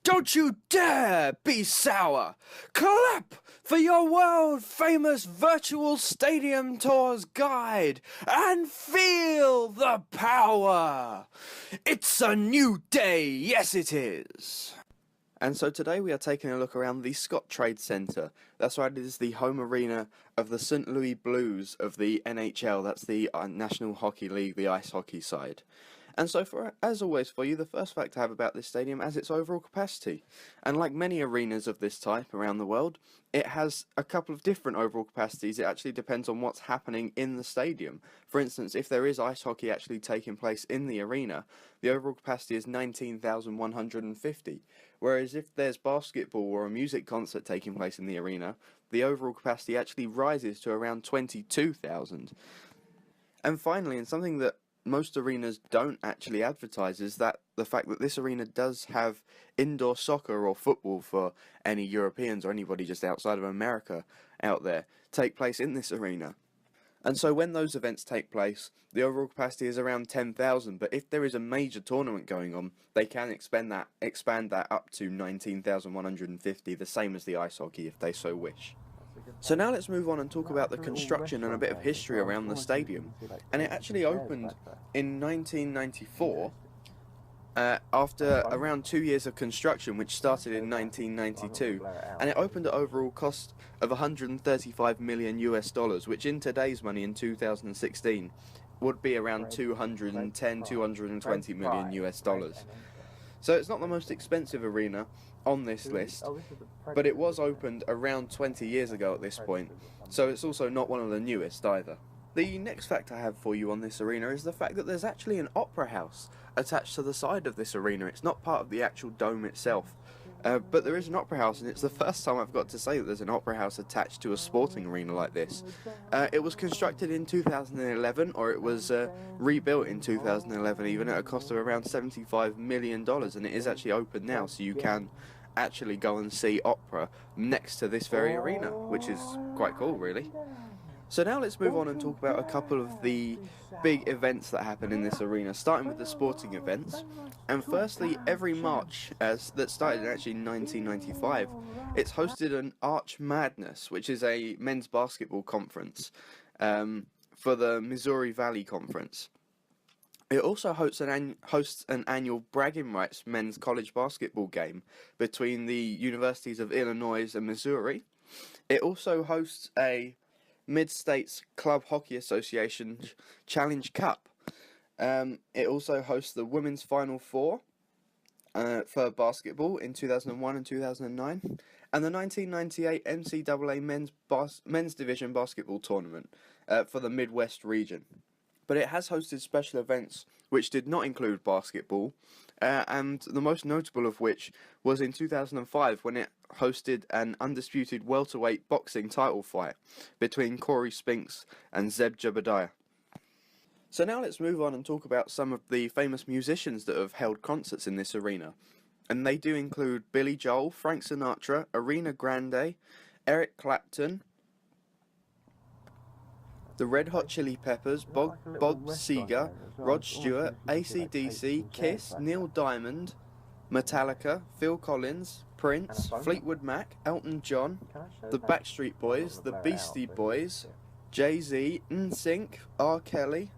Don't you dare be sour! Clap for your world-famous Virtual Stadium Tours guide and feel the power! It's a new day, yes it is! And so today we are taking a look around the Scottrade Centre. That's right, it is the home arena of the St. Louis Blues of the NHL, that's the National Hockey League, the ice hockey side. And so, as always for you, the first fact I have about this stadium is its overall capacity. And like many arenas of this type around the world, it has a couple of different overall capacities. It actually depends on what's happening in the stadium. For instance, if there is ice hockey actually taking place in the arena, the overall capacity is 19,150. Whereas if there's basketball or a music concert taking place in the arena, the overall capacity actually rises to around 22,000. And finally, and something that most arenas don't actually advertise is that the fact that this arena does have indoor soccer or football for any Europeans or anybody just outside of America out there take place in this arena. And so when those events take place, the overall capacity is around 10,000, but if there is a major tournament going on, they can expand that up to 19,150, the same as the ice hockey if they so wish. So now let's move on and talk about the construction and a bit of history around the stadium. And it actually opened in 1994 after around 2 years of construction, which started in 1992, and it opened at overall cost of $135 million US, which in today's money in 2016 would be around 220 million US dollars. So it's not the most expensive arena on this list, but it was opened around 20 years ago at this point, so it's also not one of the newest either. The next fact I have for you on this arena is the fact that there's actually an opera house attached to the side of this arena. It's not part of the actual dome itself, but there is an opera house, and it's the first time I've got to say that there's an opera house attached to a sporting arena like this. It was constructed in 2011, or it was rebuilt in 2011 even, at a cost of around $75 million, and it is actually open now, so you can actually go and see opera next to this very arena, which is quite cool really. So now let's move on and talk about a couple of the big events that happen in this arena, starting with the sporting events. And firstly, every March, that started actually in 1995, it's hosted an Arch Madness, which is a men's basketball conference for the Missouri Valley Conference. It also hosts an annual bragging rights men's college basketball game between the universities of Illinois and Missouri. It also hosts a Mid-States Club Hockey Association Challenge Cup. It also hosts the Women's Final Four for basketball in 2001 and 2009, and the 1998 NCAA Men's Division Basketball Tournament for the Midwest region. But it has hosted special events which did not include basketball, and the most notable of which was in 2005 when it hosted an undisputed welterweight boxing title fight between Corey Spinks and Zeb Jebediah. So now let's move on and talk about some of the famous musicians that have held concerts in this arena. And they do include Billy Joel, Frank Sinatra, Ariana Grande, Eric Clapton, the Red Hot Chili Peppers, Bob Seger, Rod Stewart, AC/DC, Kiss, Neil Diamond, Metallica, Phil Collins, Prince, Fleetwood Mac, Elton John, the Backstreet Boys, the Beastie Boys, Jay-Z, NSYNC, R. Kelly,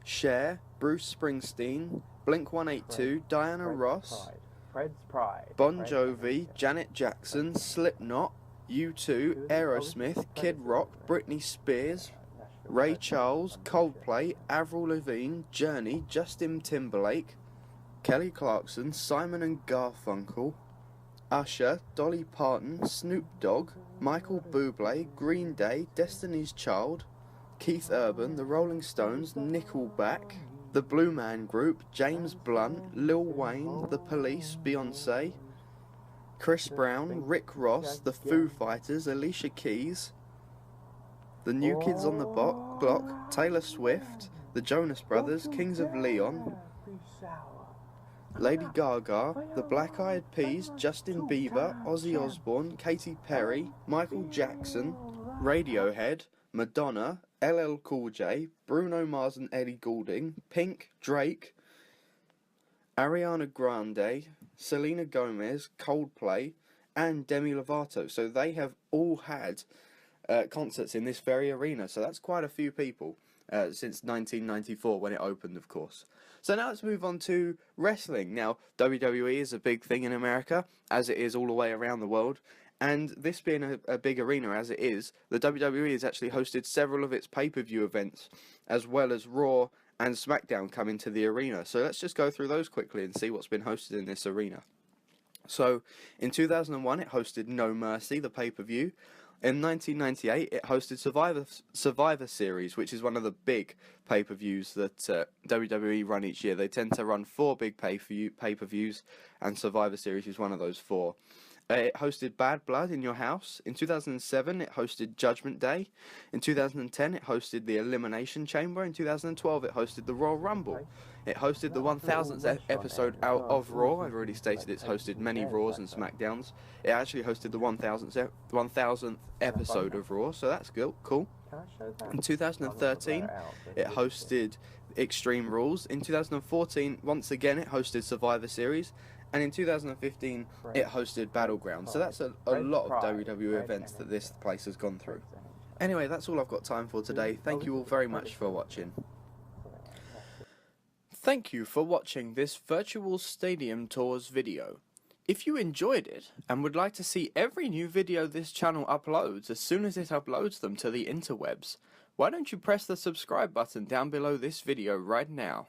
Cher, Bruce Springsteen, Blink-182, Diana Ross, Bon Jovi, Janet Jackson, Slipknot, U2, Aerosmith, Kid Rock, Britney Spears, Ray Charles, Coldplay, Avril Lavigne, Journey, Justin Timberlake, Kelly Clarkson, Simon and Garfunkel, Usher, Dolly Parton, Snoop Dogg, Michael Bublé, Green Day, Destiny's Child, Keith Urban, The Rolling Stones, Nickelback, The Blue Man Group, James Blunt, Lil Wayne, The Police, Beyoncé, Chris Brown, Rick Ross, The Foo Fighters, Alicia Keys, The New Kids on the Block, Taylor Swift, The Jonas Brothers, Kings of Leon, Lady Gaga, The Black Eyed Peas, Justin Bieber, Ozzy Osbourne, Katy Perry, Michael Jackson, Radiohead, Madonna, LL Cool J, Bruno Mars and Ellie Goulding, Pink, Drake, Ariana Grande, Selena Gomez, Coldplay, and Demi Lovato. So they have all had concerts in this very arena. So that's quite a few people since 1994 when it opened, of course. So now let's move on to wrestling. Now, WWE is a big thing in America, as it is all the way around the world. And this being a big arena as it is, the WWE has actually hosted several of its pay-per-view events, as well as Raw and SmackDown come into the arena. So let's just go through those quickly and see what's been hosted in this arena. So, in 2001, it hosted No Mercy, the pay-per-view. In 1998, it hosted Survivor Series, which is one of the big pay-per-views that WWE run each year. They tend to run 4 big pay-per-views, and Survivor Series is one of those 4. It hosted Bad Blood in Your House. In 2007, it hosted Judgment Day. In 2010, it hosted the Elimination Chamber. In 2012, it hosted the Royal Rumble. It hosted the 1000th episode out of Raw. I've already stated it's hosted many Raws and SmackDowns. It actually hosted the 1000th episode of Raw, so that's cool. In 2013, it hosted Extreme Rules. In 2014, once again, it hosted Survivor Series. And in 2015, it hosted Battleground. So that's a lot of WWE events that this place has gone through. Anyway, that's all I've got time for today. Thank you all very much for watching. Thank you for watching this Virtual Stadium Tours video. If you enjoyed it and would like to see every new video this channel uploads as soon as it uploads them to the interwebs, why don't you press the subscribe button down below this video right now?